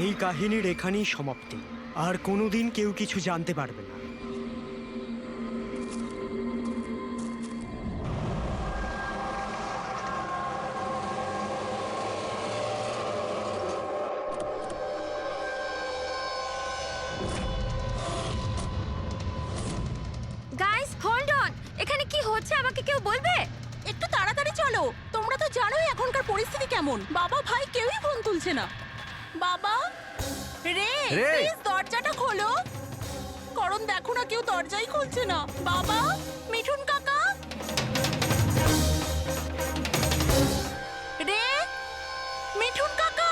এই কাহিনীর এখানেই সমাপ্তি। আর কোনোদিন কেউ কিছু জানতে পারবে না। গাইস হোল্ড অন, এখানে কি হচ্ছে আমাকে কেউ বলবে? একটু তাড়াতাড়ি চলো, তোমরা তো জানোই এখনকার পরিস্থিতি কেমন। বাবা ভাই কেউই ফোন তুলছে না। বাবা রে, প্লিজ দরজাটা খোলো। করণ দেখো না, কেউ দরজাই খুলছে না। বাবা, মিঠুন কাকা, রে, মিঠুন কাকা।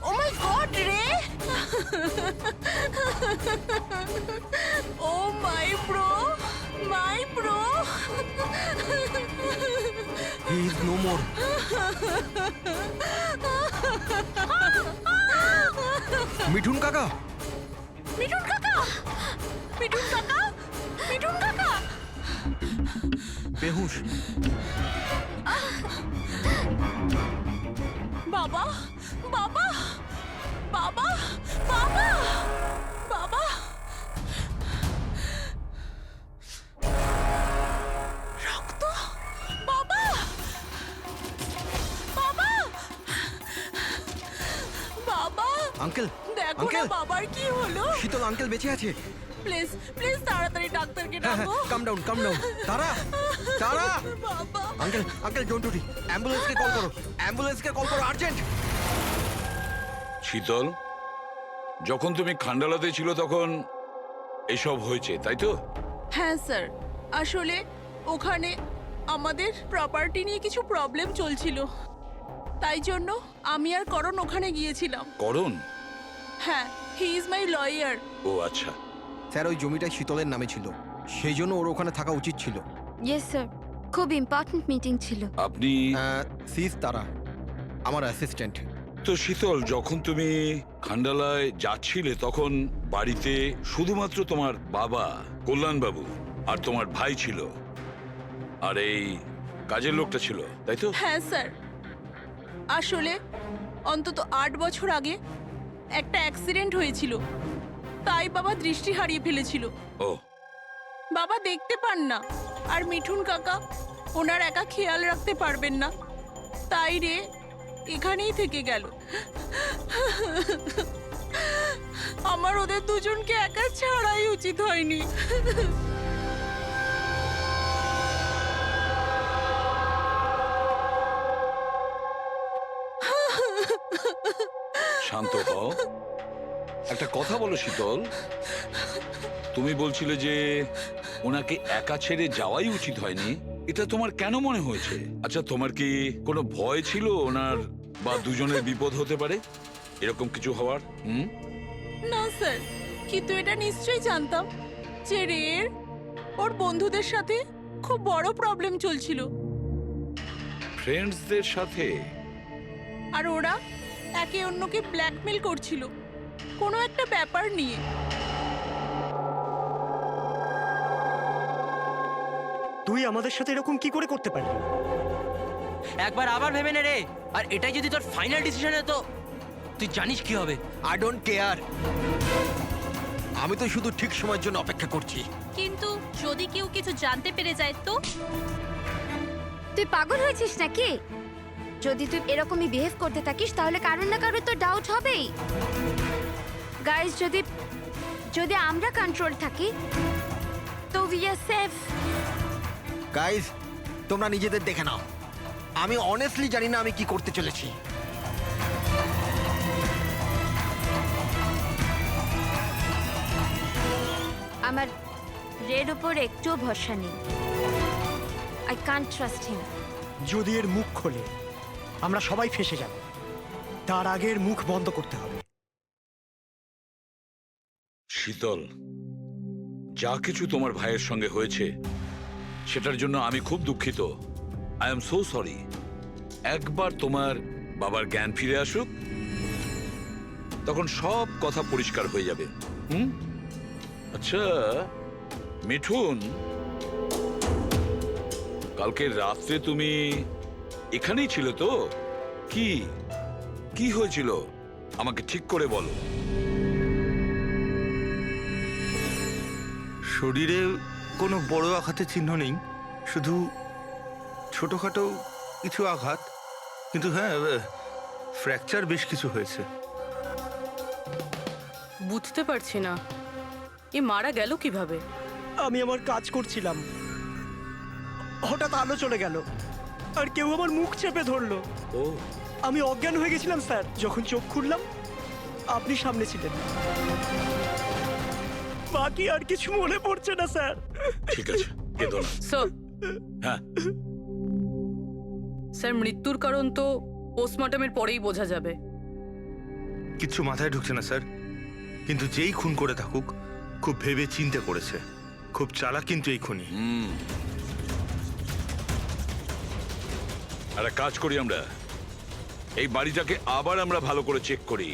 ও মাই গড, রে। Oh my bro, my bro. He is no more. Mithun কাকা, মিঠুন কাকা, মিঠুন কাকা, মিঠুন কাকা। বেহুশ। বাবা, বাবা, বাবা, বাবা, বাবা। রক্ত, বাবা, বাবা, বাবা। আঙ্কেল, দেখো না আঙ্কেল, বাবার কি হলো। শীতল আঙ্কেল বেঁচে আছে। প্লিজ প্লিজ তাড়াতাড়ি ডাক্তারকে হ্যাঁ, ডাকো। কাম ডাউন, কাম ডাউন। তারা, তারা। বাবা, uncle, uncle don't worry. অ্যাম্বুলেন্সকে call করো, অ্যাম্বুলেন্সকে কল করো আর্জেন্ট। শীতল, যখন তুমি খান্ডালাতে ছিল তখন এসব হয়েছে, তাই তো? হ্যাঁ স্যার, আসলে ওখানে আমাদের প্রপার্টি নিয়ে কিছু প্রবলেম চলছিল, তাই জন্য আমি আর করণ ওখানে গিয়েছিলাম। করণ? হ্যাঁ, হি ইজ মাই লয়ার। ও আচ্ছা। স্যার, ওই জমিটা শীতলের নামে ছিল, সেই জন্য ওর ওখানে থাকা উচিত ছিল। ইয়েস স্যার, খুব ইম্পর্ট্যান্ট মিটিং ছিল। আপনি সিজ তারা, আমার অ্যাসিস্ট্যান্ট। তো শীতল, যখন তুমি খান্ডালায় যাচ্ছিলে তখন বাড়িতে শুধুমাত্র তোমার বাবা কল্যাণবাবু আর তোমার ভাই ছিল, আর এই কাজের লোকটা ছিল, তাই তো? হ্যাঁ স্যার, আসলে অন্তত 8 বছর আগে একটা অ্যাক্সিডেন্ট হয়েছিল, তাই বাবা দৃষ্টি হারিয়ে ফেলেছিল। ও, বাবা দেখতে পান না, আর মিঠুন কাকা ওনার একা খেয়াল রাখতে পারবেন না, তাই রে এখানেই থেকে গেল। আমার ওদের দুজনকে একা ছাড়াই উচিত হয়নি। শান্ত হও, একটা কথা বলো শীতল। তুমি বলছিলে যে ওনাকে একা ছেড়ে যাওয়াই উচিত হয়নি, এটা তোমার কেন মনে হয়েছে? আচ্ছা, তোমার কি কোনো ভয় ছিল ওনার বা দুজনের বিপদ হতে পারে, এরকম কিছু হওয়ার? না স্যার, কিন্তু এটা নিশ্চয়ই জানতাম যে রের ওর বন্ধুদের সাথে খুব বড় প্রবলেম চলছিল, ফ্রেন্ডসদের সাথে? আর ওরা একে অন্যকে ব্ল্যাকমেল করছিল কোনো একটা ব্যাপার নিয়ে। তুই আমাদের সাথে এরকম কি করে করতে পারবি? একবার আবার ভেবে নে রে, আর এটাই যদি তোর ফাইনাল ডিসিশন হতো, তুই জানিস কি হবে। আই ডোন্ট কেয়ার, আমি তো শুধু ঠিক সময়ের জন্য অপেক্ষা করছি। কিন্তু যদি কেউ কিছু জানতে পেরে যায় তো? তুই পাগল হয়েছিস নাকি? যদি তুই এরকমই বিহেভ করতে থাকিস তাহলে কারণ না কারণ তো ডাউট হবেই। গাইস, যদি আমরা কন্ট্রোল থাকি তো উই আর সেফ। গাইজ, তোমরা নিজেদের দেখে নাও, আমি অনেস্টলি জানি না আমি কি করতে চলেছি। আমার রেড উপর একটুও ভরসা নেই। I can't trust him. যদি এর মুখ খোলে আমরা সবাই ফেঁসে যাব, তার আগের মুখ বন্ধ করতে হবে। শীতল, যা কিছু তোমার ভাইয়ের সঙ্গে হয়েছে সেটার জন্য আমি খুব দুঃখিত। I am so sorry. একবার তোমার বাবার জ্ঞান ফিরে আসুক, তখন সব কথা পরিষ্কার হয়ে যাবে। আচ্ছা মিঠুন, কালকে রাত্রে তুমি এখানেই ছিলে তো? কি কি হয়েছিল আমাকে ঠিক করে বলো। শরীরে কোনো বড় আঘাতের চিহ্ন নেই, শুধু ছোটখাটো কিছু আঘাত, কিন্তু হ্যাঁ ফ্র্যাকচার বেশ কিছু হয়েছে। বুঝতে পারছি না এ মারা গেল কিভাবে। আমি আমার কাজ করছিলাম, হঠাৎ আলো চলে গেল আর কেউ আমার মুখ চেপে ধরলো। ও আমি অজ্ঞান হয়ে গেছিলাম স্যার। যখন চোখ খুললাম আপনি সামনে ছিলেন। বাকি আর কিছু মনে পড়ছে না স্যার। ঠিক আছে, কেঁদো না। স্যার, হ্যাঁ, স্যার মৃত্যুর কারণ তো পোস্টমর্টমের পরেই বোঝা যাবে। কিচ্ছু মাথায় ঢুকছে না স্যার, কিন্তু যেই খুন করে থাকুক খুব ভেবে চিন্তে করেছে। খুব চালাক কিন্তু এই খুনি। একটা কাজ করি, আমরা এই বাড়িটাকে আবার আমরা ভালো করে চেক করি।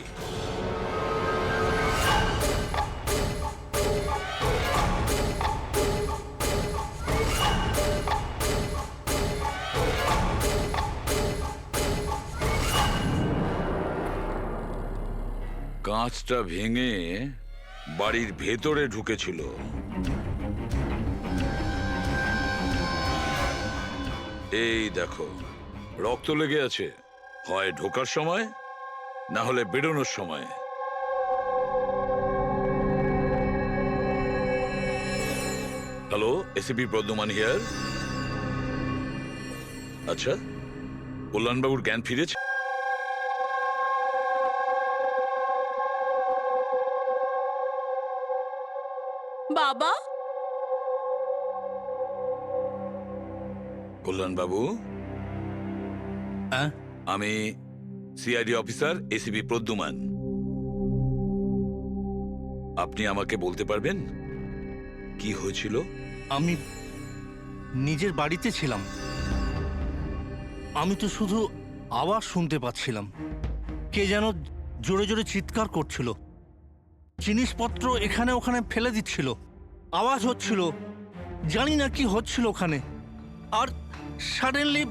কাঁচটা ভেঙে বাড়ির ভেতরে ঢুকেছিল। এই দেখো, রক্ত লেগে আছে, হয় ঢোকার সময় না হলে বেরোনোর সময়। Hello, ACP Pradyuman here. আচ্ছা, কল্যাণবাবুর জ্ঞান ফিরেছে? বাবা, কল্যাণবাবু, হ্যাঁ আমি সিআইডি অফিসার এসিপি প্রদ্যুমান। আপনি আমাকে বলতে পারবেন কি হয়েছিল? আমি নিজের বাড়িতে ছিলাম, আমি তো শুধু আওয়াজ শুনতে পাচ্ছিলাম। কে যেন জোরে জোরে চিৎকার করছিল, জিনিসপত্র এখানে ওখানে ফেলে দিচ্ছিল, আওয়াজ হচ্ছিল, জানি না কি হচ্ছিল ওখানে। আর সাডেনলি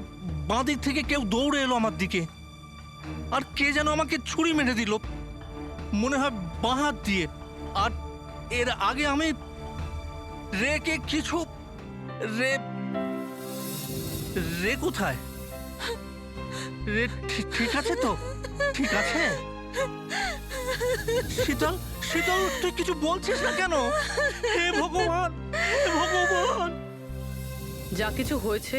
বাঁ দিক থেকে কেউ দৌড়ে এলো আমার দিকে, আর কে যেন আমাকে ছুরি মেরে দিল, মনে হয় বাঁ হাত দিয়ে। আর এর আগে আমি রেকে কিছু রে রে কোথায়? রে ঠিক আছে তো? ঠিক আছে? শীতল, শীতল, তুই কিছু বলছিস না কেন? হে ভগবান, হে ভগবান! যা কিছু হয়েছে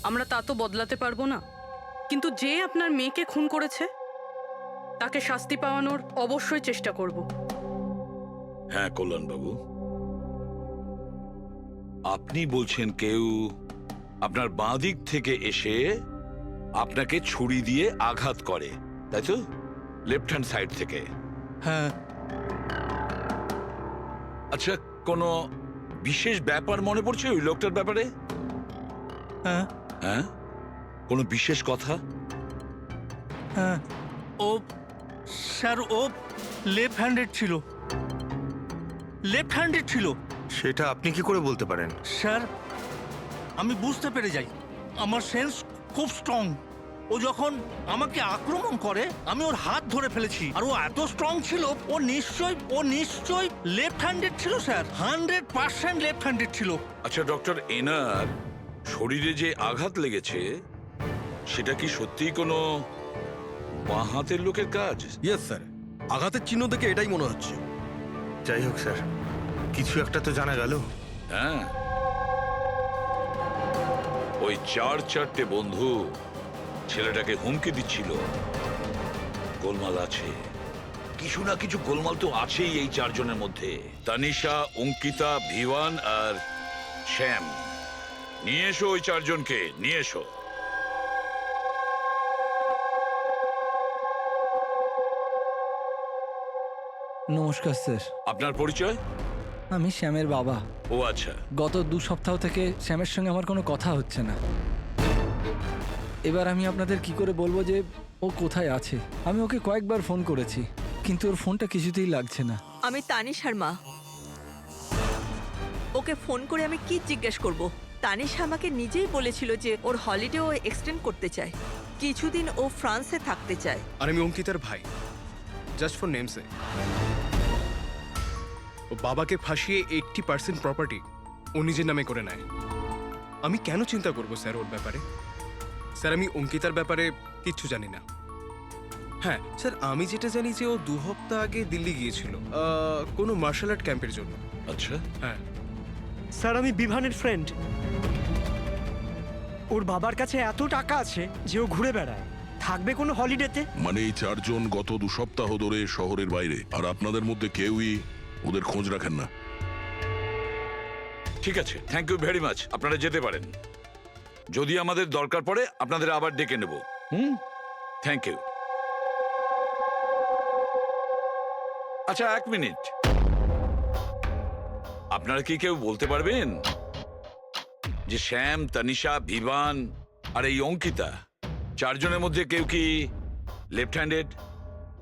আমরা তা তো বদলাতে পারবো না, কিন্তু যে আপনার মেয়েকে খুন করেছে তাকে শাস্তি পাওয়ানোর অবশ্যই চেষ্টা করব। হ্যাঁ কল্যাণবাবু, আপনি বলছেন কেউ আপনার বাঁ দিক থেকে এসে আপনাকে ছুরি দিয়ে আঘাত করে, তাই তো? লেফট হ্যান্ড সাইড থেকে। হ্যাঁ। আচ্ছা, কোনো বিশেষ ব্যাপার মনে পড়ছে ওই লোকটার ব্যাপারে? হ্যাঁ, হ্যাঁ, কোনো বিশেষ কথা? হ্যাঁ, ও স্যার, ও লেফট হ্যান্ডেড ছিল, লেফট হ্যান্ডেড ছিল। সেটা আপনি কি করে বলতে পারেন? স্যার, আমি বুঝতে পেরে যাই, আমার সেন্স খুব স্ট্রং। ও যখন আমাকে আক্রমণ করে আমি ওর হাত ধরে ফেলেছি, আর ও এত স্ট্রং ছিল, ও নিশ্চয়ই লেফট হ্যান্ডেড ছিল স্যার, 100% লেফট হ্যান্ডেড ছিল। আচ্ছা ডক্টর, এনার শরীরে যে আঘাত লেগেছে সেটা কি সত্যিই কোনো বাঁ হাতের লোকের কাজ? ইয়েস স্যার, আঘাতের চিহ্ন দেখে এটাই মনে হচ্ছে। যাই হোক স্যার, কিছু একটা তো জানা গেল। হ্যাঁ, ওই 4-4টে বন্ধু ছেলেটাকে হুমকি দিচ্ছিল। গোলমাল আছে, কিছু না কিছু গোলমাল তো আছেই এই 4 জনের মধ্যে। তানিশা, অঙ্কিতা, ভিওয়ান আর শ্যাম। নিয়ে এসো ওই 4 জনকে, নিয়ে এসো। নমস্কার স্যার, আপনার পরিচয়? আমি শ্যামের বাবা। ও আচ্ছা। গত 2 সপ্তাহ থেকে শ্যামের সঙ্গে আমার কোনো কথা হচ্ছে না। এবার আমি আপনাদের কি করে বলবো যে ও কোথায় আছে? আমি ওকে কয়েকবার ফোন করেছি, কিন্তু ওর ফোনটা কিছুতেই লাগছে না। আমি তানিশার মা। ওকে ফোন করে আমি কি জিজ্ঞেস করব? তানিশা আমাকে নিজেই বলেছিল যে ওর হলিডে ও এক্সটেন্ড করতে চায়। কিছুদিন ও ফ্রান্সে থাকতে চায়। আর আমি অঙ্কিতার ভাই, জাস্ট ফর নেমসে। ও বাবাকে ফাঁসিয়ে 80% প্রপার্টি ও নিজের নামে করে নেয়। আমি কেন চিন্তা করব স্যার ওর ব্যাপারে? স্যার আমি অঙ্কিতার ব্যাপারে কিচ্ছু জানি না। হ্যাঁ স্যার, আমি যেটা জানি যে ও 2 সপ্তাহ আগে দিল্লি গিয়েছিল কোনো মার্শাল আর্ট ক্যাম্পের জন্য। আচ্ছা, হ্যাঁ স্যার আমি বিভানের ফ্রেন্ড। ওর বাবার কাছে এত টাকা আছে যে ও ঘুরে বেড়ায়, থাকবে কোনো হলিডেতে। মানে এই 4 জন গত 2 সপ্তাহ ধরে শহরের বাইরে, আর আপনাদের মধ্যে কেউই ওদের খোঁজ রাখেন না। ঠিক আছে, থ্যাংক ইউ ভেরি মাচ। আপনারা যেতে পারেন। যদি আমাদের দরকার পড়ে আপনাদের আবার ডেকে নেব। Thank you. আচ্ছা, 1 মিনিট। আপনারা কি কেউ বলতে পারবেন যে শ্যাম, তানিশা, ভিভান আর এই অঙ্কিতা 4 জনের মধ্যে কেউ কি লেফট হ্যান্ডেড,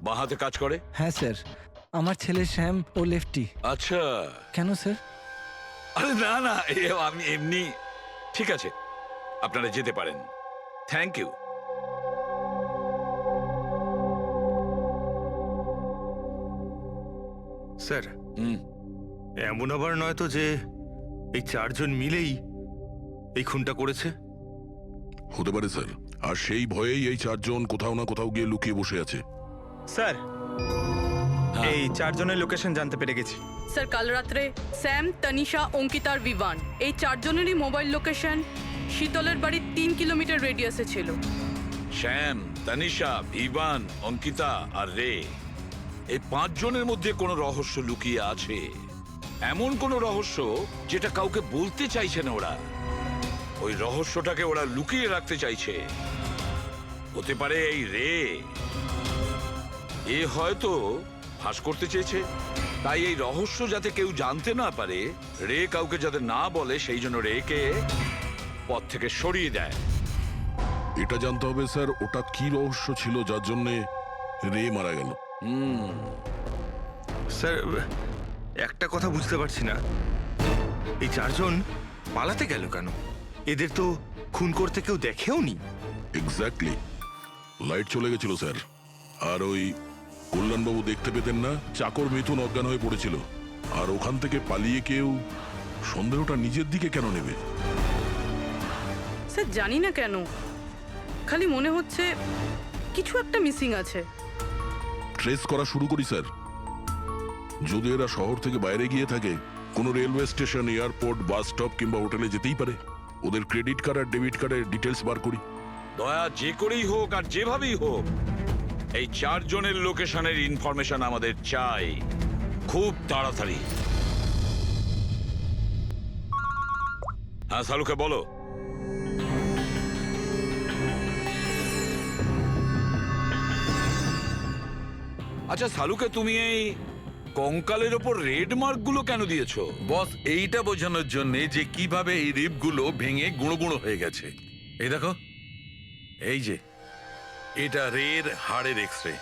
বাঁ হাতে কাজ করে? হ্যাঁ স্যার, আমার ছেলে শ্যাম ও লেফটি। আচ্ছা। কেন স্যার? আরে না না, আমি এমনি। ঠিক আছে, আপনারা যেতে পারেন। Thank you. স্যার, এমন আবার নয় তো যে এই 4 জন মিলেই এই খুনটা করেছে? হতে পারে স্যার, আর সেই ভয়েই এই 4 জন কোথাও না কোথাও গিয়ে লুকিয়ে বসে আছে। স্যার, এই 4 জনের লোকেশন জানতে পেরে গেছি। স্যার কাল রাত্রে স্যাম, তানিশা, অঙ্কিতা আর বিভান এই 4 জনেরই মোবাইল লোকেশন শীতলের বাড়ির 3 কিলোমিটার রেডিয়াসে ছিল। শ্যাম, তানিশা, ভিভান, অঙ্কিতা আর রে, এই 5 জনের মধ্যে কোনো রহস্য লুকিয়ে আছে। এমন কোনো রহস্য যেটা কাউকে বলতে চাইছে না ওরা। ওই রহস্যটাকে ওরা লুকিয়ে রাখতে চাইছে। হতে পারে এই রে, এ হয়তো ফাঁস করতে চেয়েছে। তাই এই রহস্য যাতে কেউ জানতে না পারে, রে কাউকে যাতে না বলে, সেই জন্য রেকে পথ থেকে সরিয়ে দেয়। এটা জানতে হবে স্যার, ওটা কি রহস্য ছিল যার জন্য রে মারা গেল। স্যার, একটা কথা বুঝতে পারছি না, এই 4 জন পালাতে গেল কেন? এদের তো খুন করতে কেউ দেখেও নি। এক্স্যাক্টলি, লাইট চলে গেছিল স্যার। আর ওই কল্যাণবাবু দেখতে পেতেন না, চাকর মিথুন অজ্ঞান হয়ে পড়েছিল। আর ওখান থেকে পালিয়ে কেউ সন্দেহটা নিজের দিকে কেন নেবে? স্যার জানি না কেন, খালি মনে হচ্ছে কিছু একটা মিসিং আছে। ট্রেস করা শুরু করি স্যার। যদি এরা শহর থেকে বাইরে গিয়ে থাকে, কোনো railway station, airport, bus stop কিংবা হোটেলে যেতেই পারে। ওদের ক্রেডিট কার্ড আর ডেবিট কার্ডের ডিটেলস বার করি। দয়া যে করেই হোক আর যেভাবেই হোক, এই 4 জনের লোকেশনের ইনফরমেশন আমাদের চাই, খুব তাড়াতাড়ি। হ্যাঁ সালুকে বলো। আচ্ছা সালুকে, তুমি এই কঙ্কালের ওপর রেড মার্ক গুলো কেন দিয়েছো? বস, এইটা বোঝানোর জন্য যে কিভাবে এই রিপগুলো ভেঙে গুঁড়ো গুঁড়ো হয়ে গেছে। এই দেখো, এই যে এটা রের হাড়ের এক্সরে।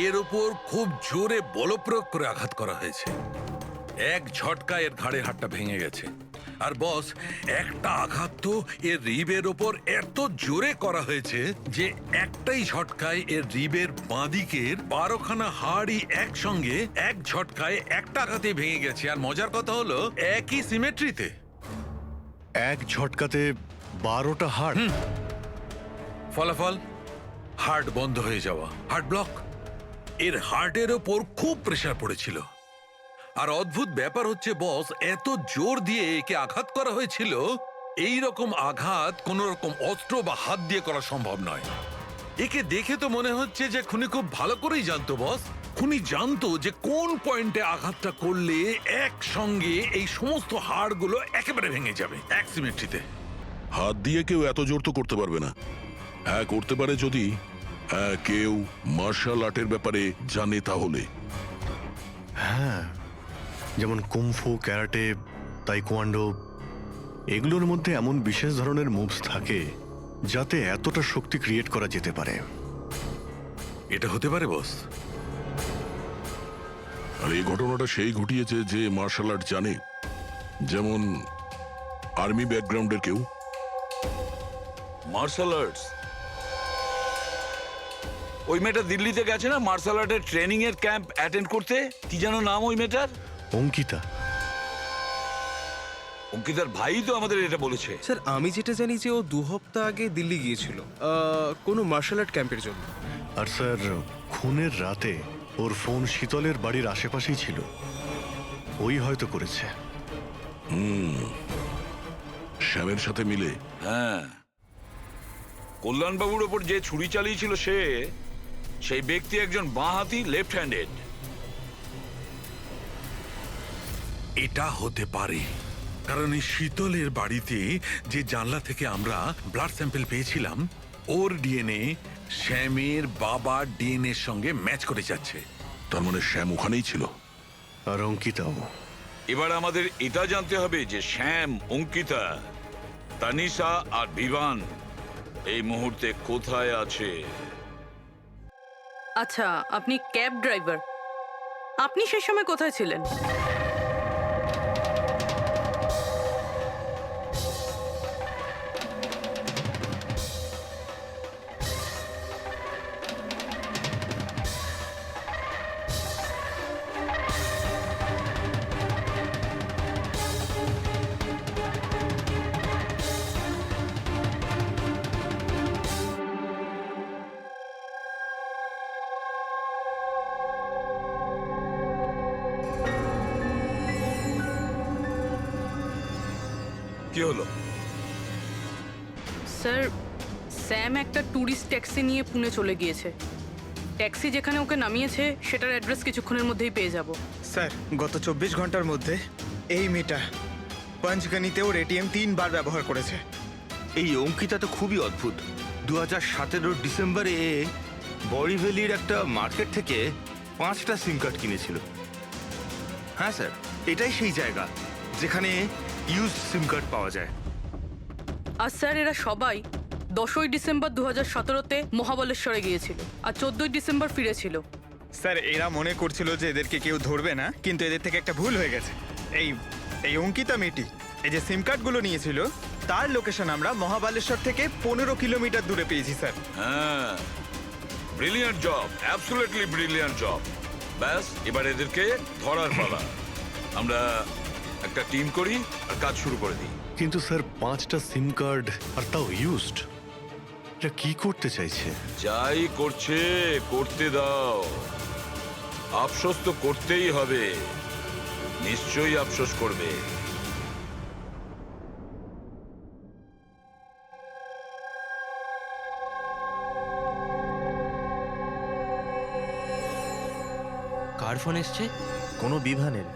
এর ওপর খুব জোরে বলপ্রয়োগ করে আঘাত করা হয়েছে। এক ঝটকায় এর ঘাড়ের হাড়টা ভেঙে গেছে। আর বস, একটা আঘাত তো এর রিবের ওপর এত জোরে করা হয়েছে যে একটাই ঝটকায় এর রিবের বাঁদিকের 12খানা হাড়ই একসঙ্গে এক ঝটকায় একটা আঘাতে ভেঙে গেছে। আর মজার কথা হলো একই সিমেট্রিতে। এক ঝটকাতে 12টা হাড়। ফলাফল হার্ট বন্ধ হয়ে যাওয়া, হার্ট ব্লক। এর হার্টের ওপর খুব প্রেসার পড়েছিল। আর অদ্ভুত ব্যাপার হচ্ছে বস, এত জোর দিয়ে একে আঘাত করা হয়েছিল, এই রকম আঘাত কোন রকম অস্ত্র বা হাত দিয়ে করা সম্ভব নয়। একে দেখে তো মনে হচ্ছে যে খুনি খুব ভালো করেই জানতো বস। খুনি জানতো যে কোন পয়েন্টে আঘাতটা করলে একসঙ্গে এই সমস্ত হাড়গুলো একেবারে ভেঙে যাবে এক সিমেট্রিতে। হাত দিয়ে কেউ এত জোর তো করতে পারবে না। হ্যাঁ করতে পারে যদি কেউ মার্শাল আর্টের ব্যাপারে জানে তাহলে। হ্যাঁ, যেমন কুমফু, ক্যারাটে, তাইকোয়ান্ডো, এগুলোর মধ্যে এমন বিশেষ ধরনের মুভস থাকে যাতে এতটা শক্তি ক্রিয়েট করা যেতে পারে। এটা হতে পারে বস। আর এই ঘটনাটা সেই ঘটিয়েছে যে মার্শাল আর্ট জানে, যেমন আর্মি ব্যাকগ্রাউন্ডের কেউ। মার্শাল আর্টস ওই মেয়েটা দিল্লিতে গেছে না মার্শাল আর্টের ট্রেনিং এর ক্যাম্প অ্যাটেন্ড করতে? কি যেন নাম ওই মেয়েটার? অঙ্কিতা। অঙ্কিতার ভাই তো আমাদের এটা বলেছে। স্যার আমি যেটা জানি যে ও 2 সপ্তাহ আগে দিল্লি গিয়েছিল কোনো মার্শাল আর্ট ক্যাম্পের জন্য। আর স্যার খুনের রাতে ওর ফোন শীতলের বাড়ির আশেপাশেই ছিল, ওই হয়তো করেছে। শ্যামের সাথে মিলে। হ্যাঁ, কল্যাণবাবুর ওপর যে ছুরি চালিয়েছিল সেই ব্যক্তি একজন বাঁহাতি লেফট হ্যান্ডেড। এটা হতে পারে, কারণ এই শীতলের বাড়িতে যে জানলা থেকে আমরা ব্লাড স্যাম্পল পেয়েছিলাম ওর ডিএনএ শ্যামের বাবার ডিএনএ এর সঙ্গে ম্যাচ করে যাচ্ছে। তার মানে শ্যাম ওখানেই ছিল। আর অঙ্কিতাও। এবার আমাদের এটা জানতে হবে যে শ্যাম, অঙ্কিতা, তানিশা আর বিভান এই মুহূর্তে কোথায় আছে। আচ্ছা, আপনি ক্যাব ড্রাইভার, আপনি সেই সময় কোথায় ছিলেন? কি হলো? স্যার, স্যাম একটা ট্যুরিস্ট ট্যাক্সি নিয়ে পুনে চলে গিয়েছে। ট্যাক্সি যেখানে ওকে নামিয়েছে সেটার অ্যাড্রেস কিছুক্ষণের মধ্যেই পেয়ে যাব। স্যার গত 24 ঘন্টার মধ্যে এই মেয়েটা পঞ্চগনিতে ওর এটিএম 3 বার ব্যবহার করেছে। এই অঙ্কিতা তো খুবই অদ্ভুত। 2017 ডিসেম্বরে বড়িভ্যালির একটা মার্কেট থেকে 5টা সিম কার্ড কিনেছিল। হ্যাঁ স্যার, এটাই সেই জায়গা যেখানে ইউজ সিম কার্ড পাওয়া যায়। আর স্যার, এরা সবাই 10ই ডিসেম্বর 2017-তে মহাবলেশ্বরে গিয়েছিল আর 14ই ডিসেম্বর ফিরেছিল। স্যার এরা মনে করছিল যে এদেরকে কেউ ধরবে না, কিন্তু এদের থেকে একটা ভুল হয়ে গেছে। এই অঙ্কিতা মেয়েটি এই যে সিম কার্ডগুলো নিয়েছিল তার লোকেশন আমরা মহাবালেশ্বর থেকে 15 কিলোমিটার দূরে পেয়েছি স্যার। হ্যাঁ, brilliant job, absolutely brilliant job. ব্যাস, এবার এদেরকে ধরার পালা। আমরা একটা টিম করি আর কাজ শুরু করে দিই। কিন্তু স্যার 5টা সিম কার্ড আর তাও ইউজড, এটা কি করতে চাইছে? যাই করছে করতে দাও, আফসোস তো করতেই হবে, নিশ্চয়ই আফসোস করবে। কার ফোন এসছে? কোনো বিভানের।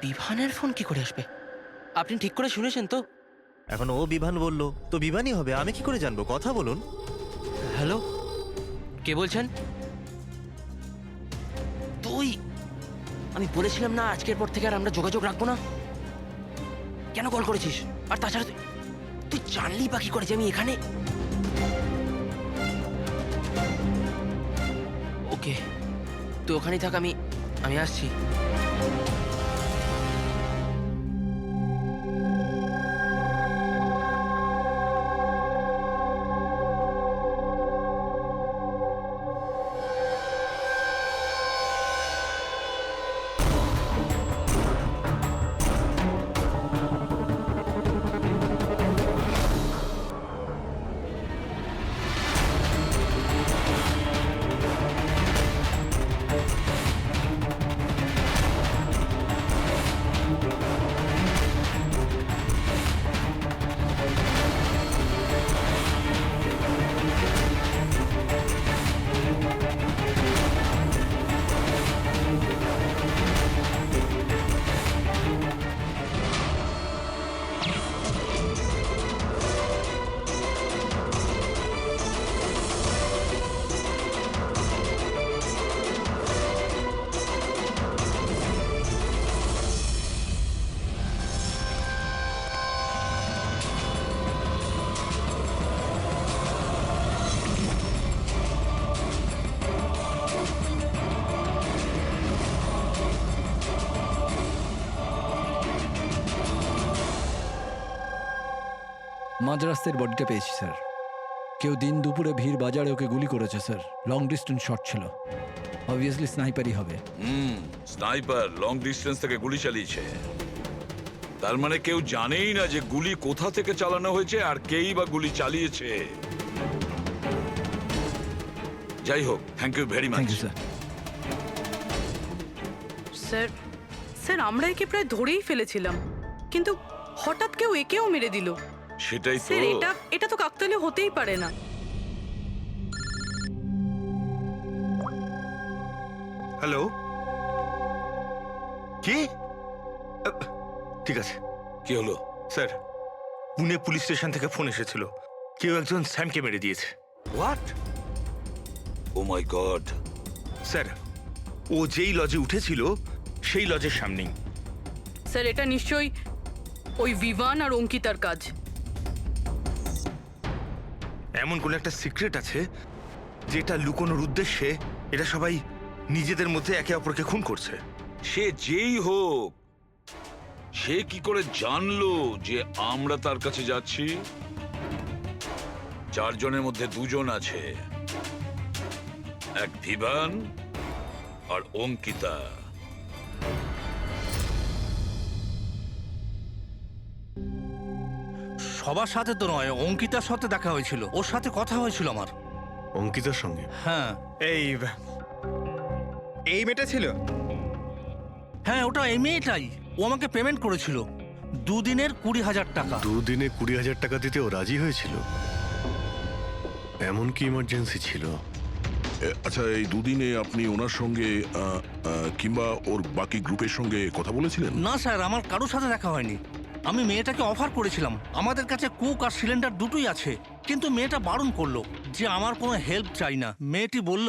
বিভানের ফোন কি করে আসবে? আপনি ঠিক করে শুনেছেন তো? এখন ও বিভান বললো তো বিভানই হবে, আমি কি করে জানবো? কথা বলুন। হ্যালো, কে বলছেন? তুই? আমি বলেছিলাম না আজকের পর থেকে আর আমরা যোগাযোগ রাখবো না। কেন কল করেছিস? আর তাছাড়া তুই জানলি বা কি করে যে আমি এখানে? ওকে, তুই ওখানেই থাক, আমি আসছি। মাঝ রাস্তার বডিটা পেয়েছি স্যার। কেউ দিন দুপুরে ভিড় বাজারে ওকে গুলি করেছে স্যার। লং ডিস্টেন্স শট ছিল, অবভিয়াসলি স্নাইপারই হবে। স্নাইপার লং ডিস্টেন্স থেকে গুলি চালিয়েছে, তার মানে কেউ জানেই না যে গুলি কোথা থেকে চালানো হয়েছে আর কেই বা গুলি চালিয়েছে। যাই হোক, thank you very much. Sir sir আমরা একে প্রায় ধরেই ফেলেছিলাম, কিন্তু হঠাৎ কেউ একেও মেরে দিল। সেটাই তো। স্যার এটা তো কাকতালীয় হতেই পারে না। হ্যালো, কি? ঠিক আছে। কি হলো স্যার? পুনে পুলিশ স্টেশন থেকে ফোন এসেছিল, কেউ একজন স্যামকে মেরে দিয়েছে। What? Oh my god. Sir, ও যেই লজে উঠেছিল সেই লজের সামনেই। স্যার এটা নিশ্চয়ই ওই বিভান আর অঙ্কিতার কাজ। এমন কোন একটা সিক্রেট আছে যেটা লুকোনোর উদ্দেশ্যে এটা সবাই নিজেদের মধ্যে একে অপরকে খুন করছে। সে যেই হোক, সে কি করে জানলো যে আমরা তার কাছে যাচ্ছি? 4 জনের মধ্যে 2 জন আছে, এক ভিভান আর অঙ্কিতা। সবার সাথে তো নয়, অঙ্কিতার সাথে দেখা হয়েছিল, ওর সাথে কথা হয়েছিল আমার। অঙ্কিতার সঙ্গে? হ্যাঁ। এই মেয়েটা ছিল? হ্যাঁ, ওটা এই মেয়েটাই। ও আমাকে পেমেন্ট করেছিল 2 দিনের 20,000 টাকা। 2 দিনে 20,000 টাকা দিতে ও রাজি হয়েছিল? এমন কি ইমার্জেন্সি ছিল? আচ্ছা, এই দুদিনে আপনি ওনার সঙ্গে কিংবা ওর বাকি গ্রুপের সঙ্গে কথা বলেছিলেন? না স্যার, আমার কারোর সাথে দেখা হয়নি। আমি মেয়েটাকে অফার করেছিলাম, আমাদের কাছে কুক আর সিলিন্ডার দুটোই আছে, কিন্তু মেয়েটা বারণ করলো যে আমার কোনো হেল্প চাই না। মেয়েটি বলল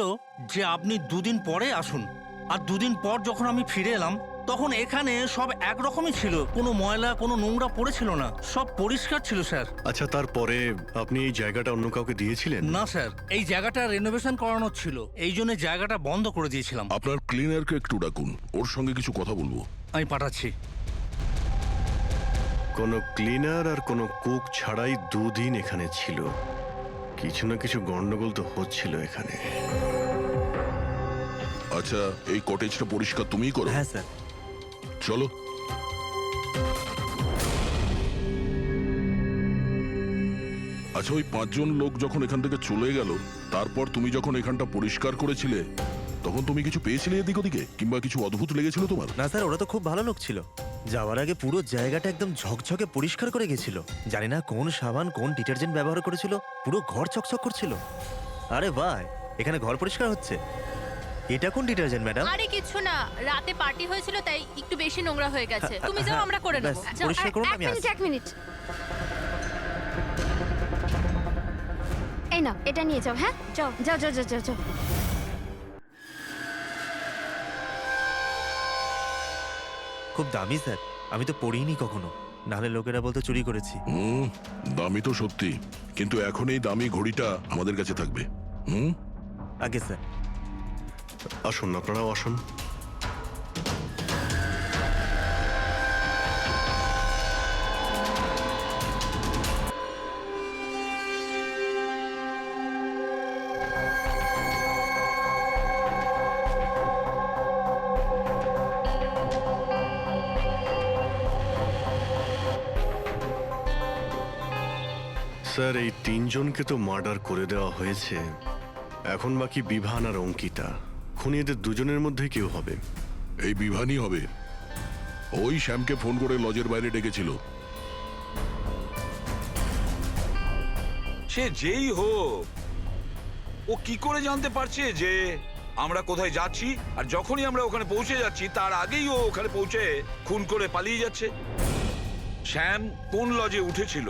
যে আপনি 2 দিন পরে আসুন। আর 2 দিন পর যখন আমি ফিরে এলাম তখন এখানে সব একরকমই ছিল, কোনো ময়লা কোনো নোংরা পড়েছিল না, সব পরিষ্কার ছিল স্যার। আচ্ছা, তারপরে আপনি এই জায়গাটা অন্য কাউকে দিয়েছিলেন? না স্যার, এই জায়গাটা রেনোভেশন করানোর ছিল, এই জন্য জায়গাটা বন্ধ করে দিয়েছিলাম। আপনার ক্লিনারকে একটু ডাকুন, ওর সঙ্গে কিছু কথা বলবো। আমি পাঠাচ্ছি। কোনো ক্লিনার আর কোনো কুক ছাড়াই 2 দিন এখানে ছিল। কিছু না কিছু গন্ডগোল তো হচ্ছিল এখানে। আচ্ছা, এই কটেজটা পরিষ্কার তুমিই করো? হ্যাঁ স্যার। চলো। আচ্ছা, ওই 5 জন লোক যখন এখান থেকে চলে গেল, তারপর তুমি যখন এখানটা পরিষ্কার করেছিলে তখন তুমি কিছু পেয়েছিলে এদিক ওদিকে, কিংবা কিছু অদ্ভুত লেগেছিল তোমার? না স্যার, ওরা তো খুব ভালো লোক ছিল। যাওয়ার আগে পুরো জায়গাটা একদম ঝকঝকে পরিষ্কার করে গেছিল। জানি না কোন সাবান কোন ডিটারজেন্ট ব্যবহার করেছিল, পুরো ঘর চকচক করছিল। আরে ভাই, এখানে ঘর পরিষ্কার হচ্ছে? এটা কোন ডিটারজেন্ট ম্যাডাম? আরে কিছু না, রাতে পার্টি হয়েছিল তাই একটু বেশি নোংরা হয়ে গেছে। তুমি যাও, আমরা করে নেব। ব্যাস, পরিষ্কার করুন, আমি আসছি। 1 মিনিট। এই নাও, এটা নিয়ে যাও। হ্যাঁ, যাও যাও যাও যাও যাও। খুব দামি স্যার, আমি তো পড়িনি কখনো, নাহলে লোকেরা বলতে চুরি করেছি। দামি তো সত্যি, কিন্তু এখন এই দামি ঘড়িটা আমাদের কাছে থাকবে। আগে স্যার। আসুন, আপনারাও আসুন। স্যার, এই 3 জনকে তো মার্ডার করে দেওয়া হয়েছে, এখন বাকি বিভান আর অঙ্কিতা। খুনি এদের 2 জনের মধ্যে কেউ হবে। এই বিভানই হবে। ওই শ্যামকে ফোন করে লজের বাইরে ডেকেছিল। সে যেই হোক, ও কি করে জানতে পারছে যে আমরা কোথায় যাচ্ছি? আর যখনই আমরা ওখানে পৌঁছে যাচ্ছি তার আগেই ও ওখানে পৌঁছে খুন করে পালিয়ে যাচ্ছে। শ্যাম কোন লজে উঠেছিল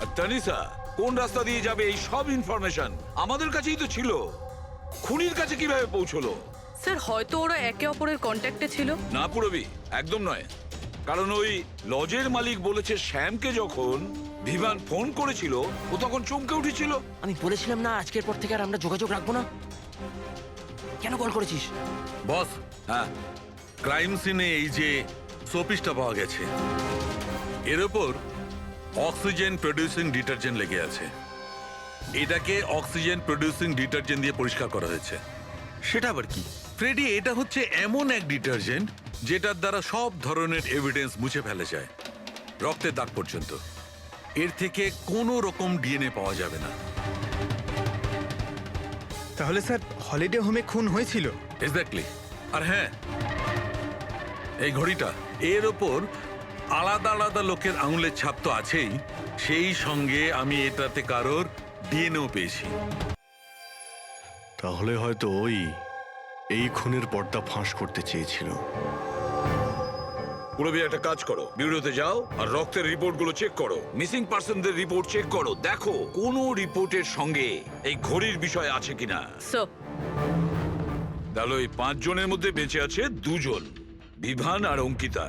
আর তানিসা কোন রাস্তা দিয়ে যাবে, এই সব ইনফরমেশন আমাদের কাছেই তো ছিল। খুনির কাছে কিভাবে পৌঁছলো? স্যার হয়তো ওরা একে অপরের কন্ট্যাক্টে ছিল। না পুরবি, একদম নয়। কারণ ওই লজের মালিক বলেছে শ্যামকে যখন বিভান ফোন করেছিল ও তখন চমকে উঠেছিল। আমি বলেছিলাম না আজকের পর থেকে আর আমরা যোগাযোগ রাখবো না। কেন কল করেছিস? বস, হ্যাঁ, ক্রাইম সিনে এই যে সোপিসটা পাওয়া গেছে, এর উপর অক্সিজেন প্রডিউসিং ডিটারজেন্ট লেগে আছে। এটাকে অক্সিজেন প্রডিউসিং ডিটারজেন্ট দিয়ে পরিষ্কার করা হয়েছে। সেটা আবার কি? ফ্রেডি, এটা হচ্ছে এমন এক ডিটারজেন্ট যেটার দ্বারা সব ধরনের এভিডেন্স মুছে ফেলা যায়, রক্তের দাগ পর্যন্ত। এর থেকে কোনো রকম ডিএনএ পাওয়া যাবে না। তাহলে স্যার হলিডে হোমে খুন হয়েছিল? এক্স্যাক্টলি। আর হ্যাঁ, এই ঘড়িটা, এর ওপর আলাদা আলাদা লোকের আঙুলের ছাপ তো আছেই, সেই সঙ্গে আমি এটাতে কারোর ডিএনএও পেয়েছি। তাহলে হয়তো ওই এই খুনের পর্দা ফাঁস করতে চেয়েছিল। পুরবি, একটা কাজ করো, বিউরোতে যাও আর রক্তের রিপোর্টগুলো চেক করো, মিসিং পার্সনদের রিপোর্ট চেক করো, দেখো কোনো রিপোর্টের সঙ্গে এই ঘড়ির বিষয় আছে কিনা। তাহলে ওই 5 জনের মধ্যে বেঁচে আছে 2 জন, বিভান আর অঙ্কিতা।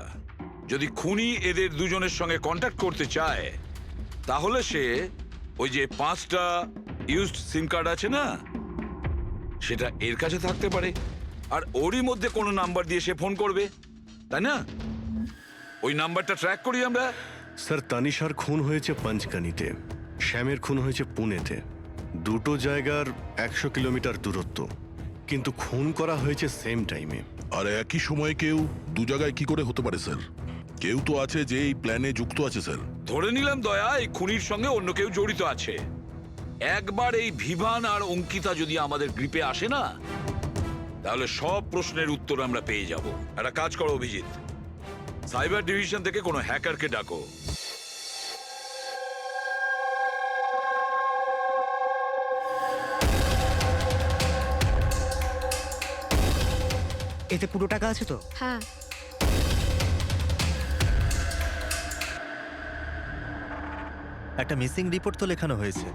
যদি খুনি এদের 2 জনের সঙ্গে কন্ট্যাক্ট করতে চায়, তাহলে সে ওই যে 5টা ইউজড সিম কার্ড আছে না, সেটা এর কাছে থাকতে পারে, আর ওরই মধ্যে কোনো নাম্বার দিয়ে সে ফোন করবে, তাই না? ওই নাম্বারটা ট্র্যাক করি আমরা। স্যার, তানিশার খুন হয়েছে পঞ্চকানিতে, শ্যামের খুন হয়েছে পুনেতে। দুটো জায়গার 100 কিলোমিটার দূরত্ব, কিন্তু খুন করা হয়েছে সেম টাইমে। আর একই সময়ে কেউ 2 জায়গায় কি করে হতে পারে স্যার? কেউ তো আছে যে এই প্ল্যানে যুক্ত আছে স্যার। ধরে নিলাম দয়া এই খুনির সঙ্গে অন্য কেউ জড়িত আছে। একবার এই ভিভান আর অঙ্কিতা যদি আমাদের গ্রিপে আসে না, তাহলে সব প্রশ্নের উত্তর আমরা পেয়ে যাব। একটা কাজ করো অভিজিৎ, সাইবার ডিভিশন থেকে কোনো হ্যাকারকে ডাকো। এতে পুরো টাকা আছে তো? হ্যাঁ। একটা মিসিং রিপোর্ট তো লেখানো হয়েছে,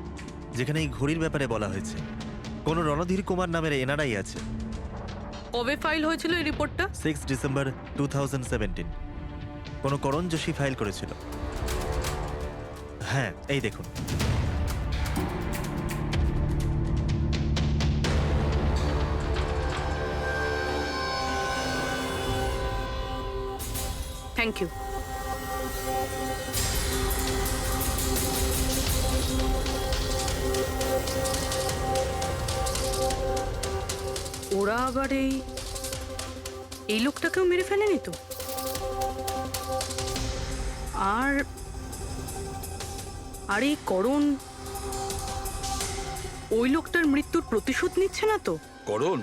যেখানে এই ঘড়ির ব্যাপারে বলা হয়েছে। কোনো রণধীর কুমার নামের এনআরআই আছে। কবে ফাইল হয়েছিল এই রিপোর্টটা? 6 ডিসেম্বর 2017। কোনো করণ যোশী ফাইল করেছিল। হ্যাঁ, এই দেখুন। Thank you. ওরা আবার এই লোকটাকেও মেরে ফেলেনি তো? আর এই করণ ওই লোকটার মৃত্যুর প্রতিশোধ নিচ্ছে না তো? Karan?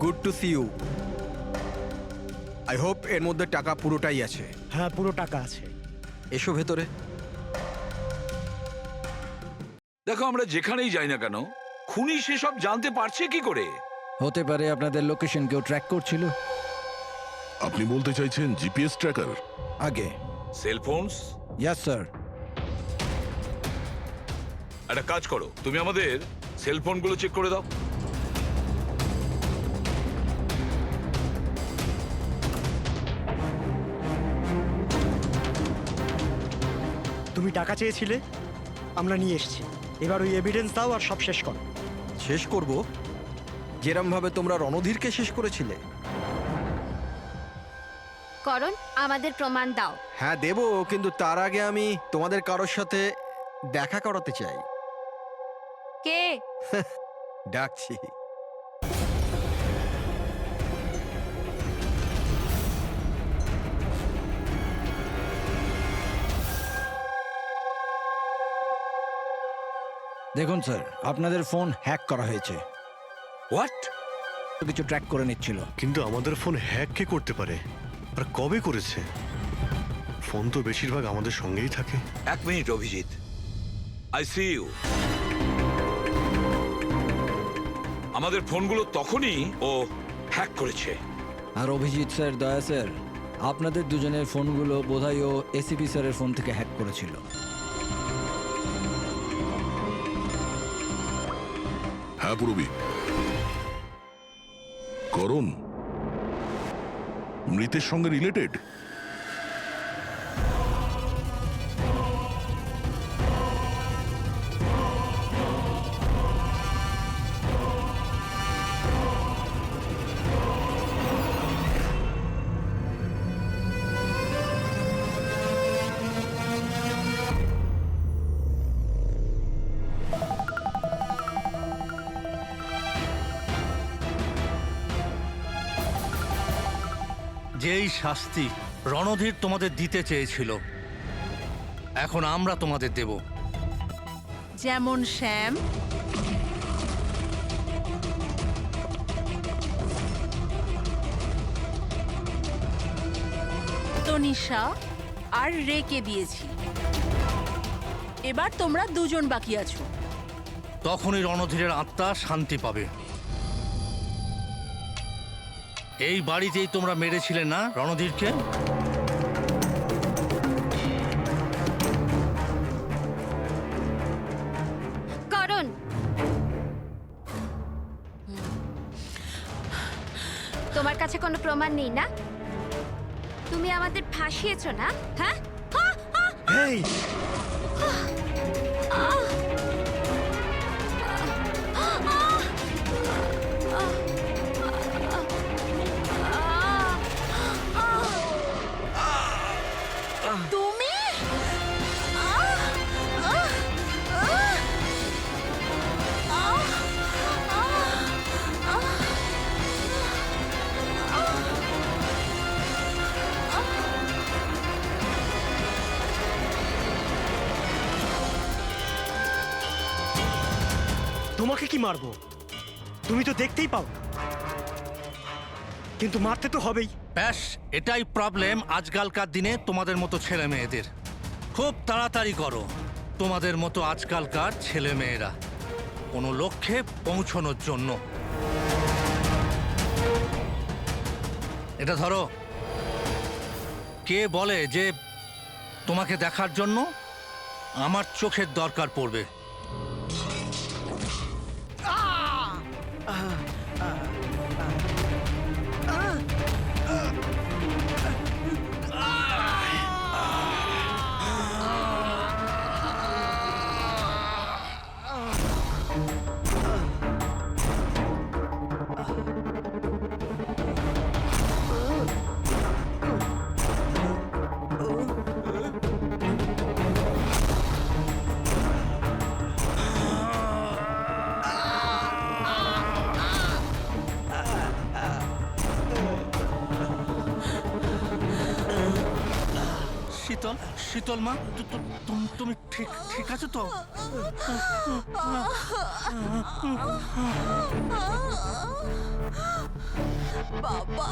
Good to see you. I hope এর মধ্যে টাকা পুরোটাই আছে। হ্যাঁ, পুরো টাকা আছে। এসো ভেতরে। দেখো, আমরা যেখানেই যাই না কেন, খুনি সেসব জানতে পারছে কি করে? হতে পারে আপনাদের লোকেশন কেউ ট্র্যাক করছিল। আপনি বলতে চাইছেন জিপিএস ট্র্যাকার? আগে সেলফোনস? Yes sir. একটা কাজ করো, তুমি আমাদের সেলফোনগুলো চেক করে দাও। তুমি টাকা চেয়েছিলে, আমরা নিয়ে এসেছি। এবার ওই এভিডেন্স দাও আর সব শেষ করো। শেষ করব যেরম ভাবে তোমরা রণধীরকে শেষ করেছিলে? করণ, আমাদের প্রমাণ দাও। হ্যাঁ দেব, কিন্তু তার আগে আমি তোমাদের কারোর সাথে দেখা করাতে চাই। কে? ডাকছি। দেখুন স্যার, আপনাদের ফোন হ্যাক করা হয়েছে। হোয়াট? কিছু ট্র্যাক করে নিচ্ছিল। কিন্তু আমাদের ফোন হ্যাক কে করতে পারে, আর কবে করেছে? ফোন তো বেশিরভাগ আমাদের সঙ্গেই থাকে। 1 minute Abhijit, I see you. আমাদের ফোনগুলো তখনই ও হ্যাক করেছে। আর অভিজিৎ স্যার, দয়া স্যার, আপনাদের দুজনের ফোনগুলো বোধহয় ও এসিপি স্যারের ফোন থেকে হ্যাক করেছিল। হ্যাঁ পুরবি। করণ মৃতের সঙ্গে রিলেটেড? যেই শাস্তি রণধীর তোমাদের দিতে চেয়েছিল এখন আমরা তোমাদের দেব। যেমন শ্যাম, তনিষা আর রেকে দিয়েছি। এবার তোমরা দুজন বাকি আছো। তখনই রণধীরের আত্মা শান্তি পাবে। এই বাড়িতেই তোমরা মেরেছিলে না রণধীরকে? করণ, তোমার কাছে কোনো প্রমাণ নেই না? তুমি আমাদের ফাঁসিয়েছো না? হ্যাঁ? এই তুমি তোমাকে কি মারবো? তুমি তো দেখতেই পাও, কিন্তু মারতে তো হবেই। ব্যাস, এটাই প্রবলেম আজকালকার দিনে তোমাদের মতো ছেলে মেয়েদের। খুব তাড়াতাড়ি করো তোমাদের মতো আজকালকার ছেলে মেয়েরা কোনো লক্ষ্যে পৌঁছানোর জন্য। এটা ধরো। কে বলে যে তোমাকে দেখার জন্য আমার চোখের দরকার পড়বে? শীতল, শীতল মা, তুমি ঠিক আছো তো? বাবা,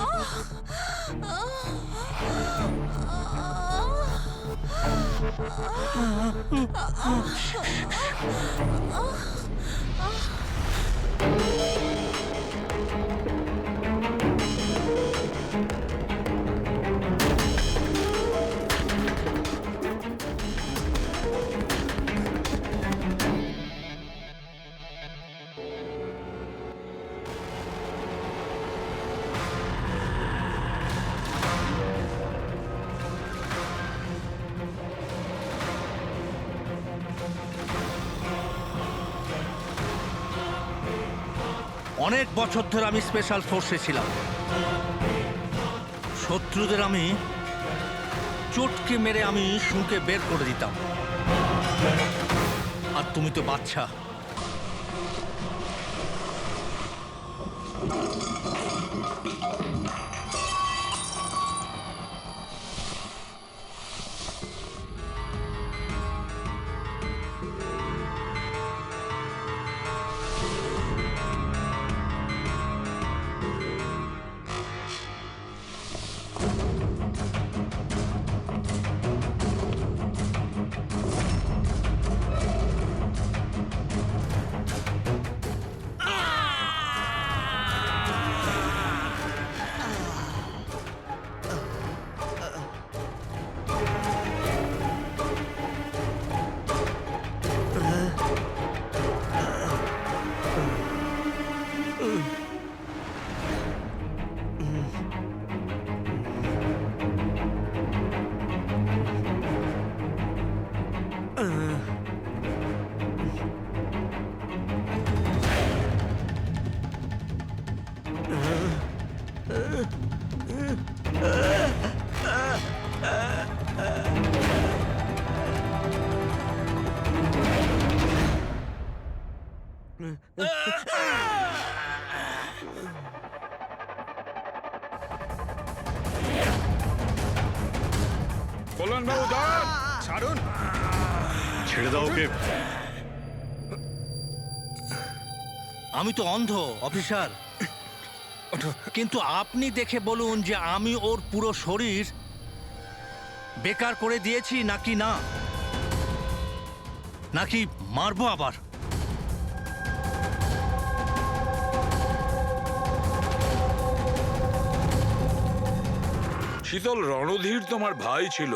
অনেক বছর ধরে আমি স্পেশাল ফোর্সে ছিলাম। শত্রুদের আমি চটকে মেরে আমি শুঁকে বের করে দিতাম। আর তুমি তো বাচ্চা। কল্যাণ বাবু দাঁড়ান, ছাড়ুন। ছেড়ে দাও ওকে। আমি তো অন্ধ অফিসার, কিন্তু আপনি দেখে বলুন যে আমি ওর পুরো শরীর বেকার করে দিয়েছি নাকি না, নাকি মারবো আবার? শীতল, রণধীর তোমার ভাই ছিল,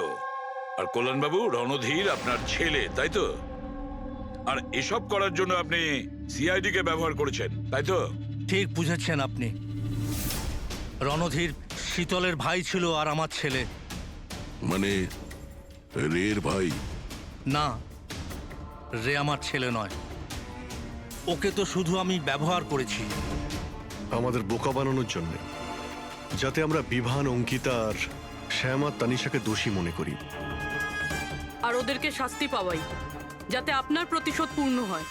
আর কল্যাণবাবু রণধীর আপনার ছেলে, তাই তো? আর এসব করার জন্য আপনি সিআইডি কে ব্যবহার করেছেন, তাই তো? ঠিক বুঝেছেন আপনি। রণধীর শীতলের ভাই ছিল আর আমার ছেলে। মানে রের ভাই? না, রে আমার ছেলে নয়। ওকে তো শুধু আমি ব্যবহার করেছি আমাদের বোকা বানানোর জন্য, যাতে আমরা বিভান, অঙ্কিতা আর শ্যাম আর তানিশাকে দোষী মনে করি। আর ওদেরকে শাস্তি পাওয়াই, যাতে আপনার প্রতিশোধ পূর্ণ হয়।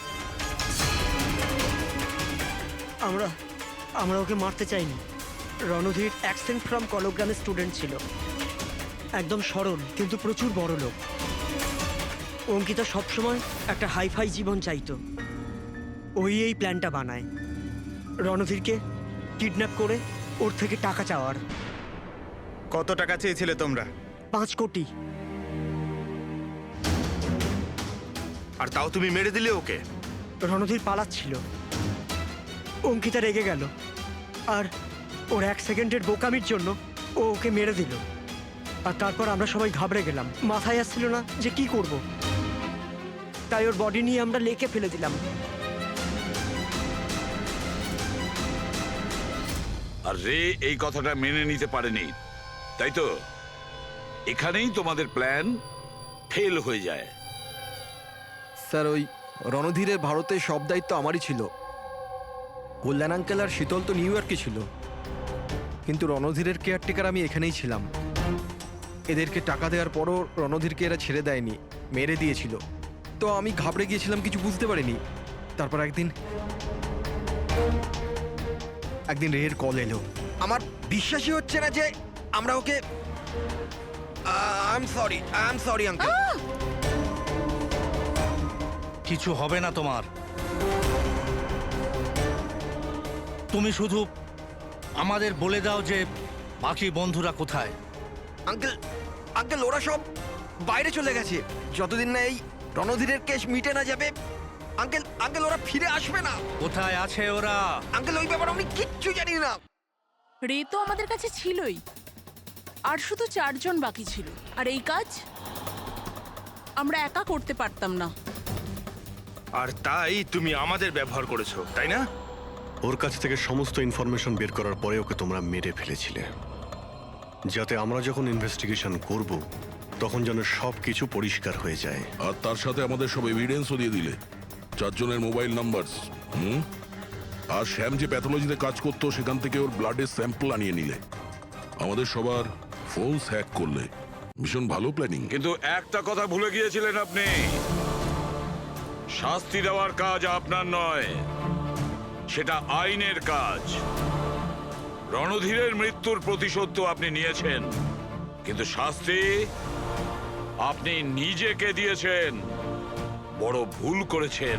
আমরা ওকে মারতে চাইনি। রণধীর অ্যাকসেন্ট ফ্রম কলগ্রামের স্টুডেন্ট ছিল, একদম সরল কিন্তু প্রচুর বড় লোক। অঙ্কিতা সবসময় একটা হাইফাই জীবন চাইতো, ওই এই প্ল্যানটা বানায় রণধীরকে কিডন্যাপ করে ওর থেকে টাকা চাওয়ার। কত টাকা চেয়েছিলে তোমরা? 5 কোটি। আর তাও তুমি মেরে দিলে ওকে? রণধীর পালাচ্ছিল, অঙ্কিতা রেগে গেল, আর ওর 1 সেকেন্ডের বোকামির জন্য ও ওকে মেরে দিল। আর তারপর আমরা সবাই ঘাবড়ে গেলাম, মাথায় আসছিল না যে কি করব। তাই ওর বডি নিয়ে আমরা লেকে ফেলে দিলাম। আর রে এই কথাটা মেনে নিতে পারেনি, তাই তো? এখানেই তোমাদের প্ল্যান ফেল হয়ে যায়। স্যার, ওই রণধীরের ভারতে সব দায়িত্ব আমারই ছিল। কল্যাণ আঙ্কেল আর শীতল তো নিউ ইয়র্কে ছিল, কিন্তু রণধীরের কেয়ারটেকার আমি এখানেই ছিলাম। এদেরকে টাকা দেওয়ার পরও রণধীরকে এরা ছেড়ে দেয়নি, মেরে দিয়েছিল। তো আমি ঘাবড়ে গিয়েছিলাম, কিছু বুঝতে পারিনি। তারপর একদিন রের কল এলো। আমার বিশ্বাসই হচ্ছে না যে আমরা ওকে... আই এম সরি আঙ্কেল। কিছু হবে না তোমার। তুমি শুধু আমাদের বলে দাও যে বাকি বন্ধুরা কোথায়। আঙ্কেল ওরা সব বাইরে চলে গেছে, যতদিন না এই রণধীরের কেস মিটে না যাবে। আঙ্কেল ওরা ফিরে আসবে না। কোথায় আছে ওরা? আঙ্কেল ওই ব্যাপারে আমি কিচ্ছু জানি না। রে তো আমাদের কাছে ছিলই, আর শুধু 4 জন বাকি ছিল। আর এই কাজ আমরা একা করতে পারতাম না। আর তাই তুমি আমাদের ব্যবহার করেছো, তাই না? ওর কাছ থেকে সমস্ত ইনফরমেশন বের করার পরে ওকে তোমরা মেরে ফেলেছিলে, যাতে আমরা যখন ইনভেস্টিগেশন করব তখন যেন সব কিছু পরিষ্কার হয়ে যায়। আর তার সাথে আমাদের সব এভিডেন্সও দিয়ে দিলে, 4 জনের মোবাইল নাম্বার। আর শ্যাম যে প্যাথোলজিতে কাজ করতো সেখান থেকে ওর ব্লাডের স্যাম্পল আনিয়ে নিলে, আমাদের সবার ফোন হ্যাক করলে। ভীষণ ভালো প্ল্যানিং। কিন্তু একটা কথা ভুলে গিয়েছিলেন আপনি, শাস্তি দেওয়ার কাজ আপনার নয়, সেটা আইনের কাজ। রণধীরের মৃত্যুর প্রতিশোধ তো আপনি নিয়েছেন, কিন্তু শাস্তি আপনি নিজেকে দিয়েছেন। বড় ভুল করেছেন।